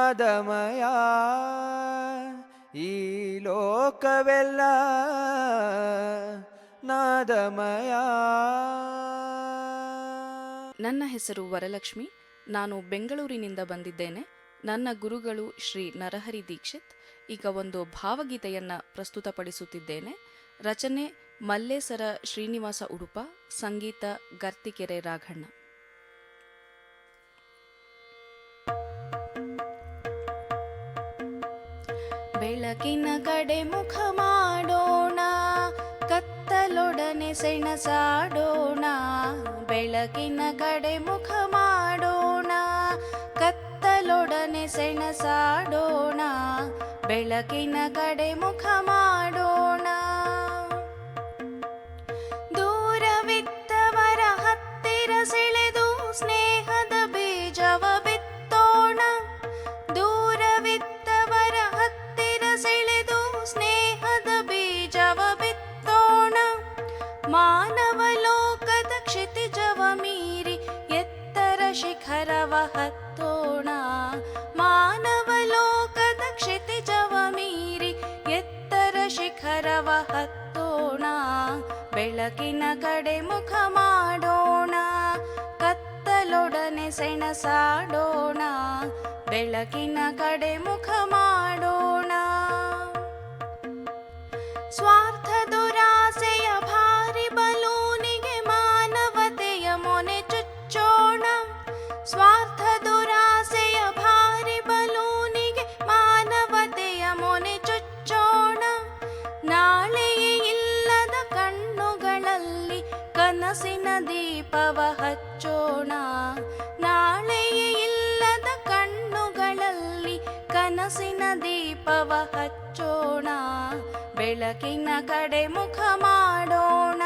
ನಾದಮಯ ಈ ಲೋಕವೆಲ್ಲ ನಾದಮಯ. ನನ್ನ ಹೆಸರು ವರಲಕ್ಷ್ಮಿ. ನಾನು ಬೆಂಗಳೂರಿನಿಂದ ಬಂದಿದ್ದೇನೆ. ನನ್ನ ಗುರುಗಳು ಶ್ರೀ ನರಹರಿ ದೀಕ್ಷಿತ್. ಈಗ ಒಂದು ಭಾವಗೀತೆಯನ್ನು ಪ್ರಸ್ತುತಪಡಿಸುತ್ತಿದ್ದೇನೆ. ರಚನೆ ಮಲ್ಲೇಸರ ಶ್ರೀನಿವಾಸ ಉಡುಪ, ಸಂಗೀತ ಗರ್ತಿಕೆರೆ ರಾಘಣ್ಣ. ಬೆಳಕಿನ ಕಡೆ ಮುಖ ಮಾಡೋಣ, ಕತ್ತಲೊಡನೆ ಸೆಣಸಾಡೋಣ. ಬೆಳಕಿನ ಕಡೆ ಮುಖ ಮಾಡೋಣ, ಕತ್ತಲೊಡನೆ ಸೆಣಸಾಡೋಣ. ಬೆಳಕಿನ ಕಡೆ ಮುಖ ಮಾಡೋಣ. ದೂರವಿದ್ದವರ ಹತ್ತಿರ ಸೆಳೆದು ಸ್ನೇಹದ ಬೀಜವ ಬಿತ್ತೋಣ. ದೂರವಿದ್ದವರ ಹತ್ತಿರ ಸೆಳೆದು ಸ್ನೇಹದ ಬೀಜವ ಬಿತ್ತೋಣ. ಮಾನವ ಲೋಕದ ಕ್ಷಿತಿಜವ ಮೀರಿ ಎತ್ತರ ಶಿಖರವ ಹತ್ತೋಣ. ಮಾನವ ಲೋಕದ ಕ್ಷಿತಿಜವ ಮೀರಿ ಎತ್ತರ ಶಿಖರವ ಹತ್ತೋಣ. ಬೆಳಕಿನ ಕಡೆ ಮುಖ ಮಾಡೋಣ, ಕತ್ತಲೊಡನೆ ಸೆಣಸಾಡೋಣ. ಬೆಳಕಿನ ಕಡೆ ಮುಖ ಮಾಡೋಣ. ಸ್ವಾರ್ಥ ದುರಾಸೆಯ ಭಾರಿ ಬಲೂನಿಗೆ ಮಾನವತೆಯ ಮೊನೆ ಚುಚ್ಚೋಣ. ಸ್ವಾರ್ಥ ದುರಾಸೆಯ ಭಾರಿ ಬಲೂನಿಗೆ ಮಾನವತೆಯ ಮೊನೆ ಚುಚ್ಚೋಣ. ನಾಳೆಯೇ ಇಲ್ಲದ ಕಣ್ಣುಗಳಲ್ಲಿ ಕನಸಿನ ದೀಪವ ಹಚ್ಚೋಣ. ನಾಳೆಯೇ ಇಲ್ಲದ ಕಣ್ಣುಗಳಲ್ಲಿ ಕನಸಿನ ದೀಪವ ಹಚ್ಚೋಣ. ಬೆಳಕಿನ ಕಡೆ ಮುಖ ಮಾಡೋಣ,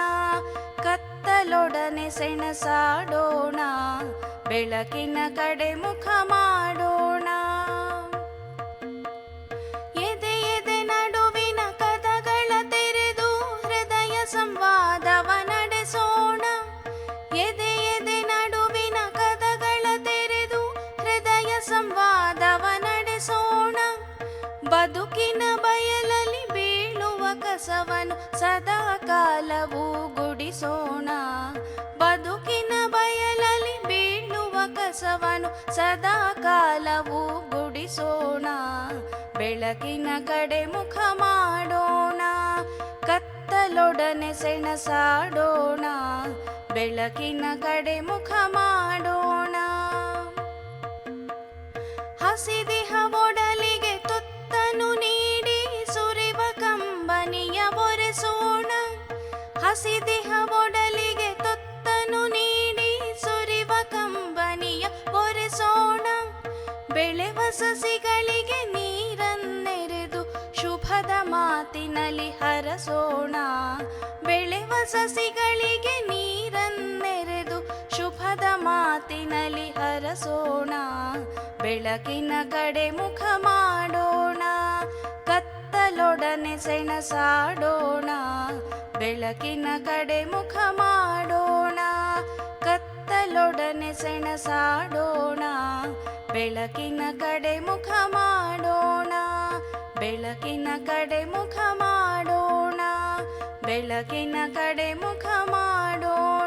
ಕತ್ತಲೊಡನೆ ಸೆಣಸಾಡೋಣ. ಬೆಳಕಿನ ಕಡೆ ಮುಖ ಮಾಡೋಣ. ಎದೆ ಎದೆ ನಡುವಿನ ಕದಗಳ ತೆರೆದು ಹೃದಯ ಸಂವಾದವ ನಡೆಸೋಣ. ಎದೆ ಎದೆ ನಡುವಿನ ಕದಗಳ ತೆರೆದು ಹೃದಯ ಸಂವಾದವ ನಡೆಸೋಣ. ಬದುಕಿನ ಬಯಲಲ್ಲಿ ಬೀಳುವ ಕಸವನ್ನು ಸದಾ ಕಾಲವೂ ಗುಡಿಸೋಣ. ಬದುಕಿನ ಬಯಲಲ್ಲಿ ಬೀಳುವ ಕಸವನ್ನು ಸದಾ ಕಾಲವೂ ಗುಡಿಸೋಣ. ಬೆಳಕಿನ ಕಡೆ ಮುಖ ಮಾಡೋಣ, ಕತ್ತಲೊಡನೆ ಸೆಣಸಾಡೋಣ. ಬೆಳಕಿನ ಕಡೆ ಮುಖ ಮಾಡೋಣ. ಹಸಿದಿಹ ಒಡಲಿಗೆ ತುತ್ತನು ನೀಡಿ ಸುರಿವ ಕಂಬನಿಯ ಒರೆಸೋಣ. ಹಸಿದಿಹ ಒಡಲಿಗೆ ತುತ್ತನು ನೀಡಿ ಸುರಿವ ಕಂಬನಿಯ ಒರೆಸೋಣ. ಬೆಳೆವ ಸಸಿಗಳಿಗೆ ನೀರನ್ನೆರೆದು ಶುಭದ ಮಾತಿನಲ್ಲಿ ಹರಸೋಣ. ಬೆಳೆವ ಸಸಿಗಳಿಗೆ ನೀರನ್ನೆರೆದು ಶುಭದ ಮಾತಿನಲ್ಲಿ ಹರಸೋಣ. ಬೆಳಕಿನ ಕಡೆ ಮುಖ ಮಾಡೋಣ, ಕತ್ತಲೊಡನೆ ಸೆಣಸಾಡೋಣ. ಬೆಳಕಿನ ಕಡೆ ಮುಖ ಮಾಡೋಣ, ಕತ್ತಲೊಡನೆ ಸೆಣಸಾಡೋಣ. ಬೆಳಕಿನ ಕಡೆ ಮುಖ ಮಾಡೋಣ. ಬೆಳಕಿನ ಕಡೆ ಮುಖ ಮಾಡೋಣ. ಬೆಳಕಿನ ಕಡೆ ಮುಖ ಮಾಡೋಣ.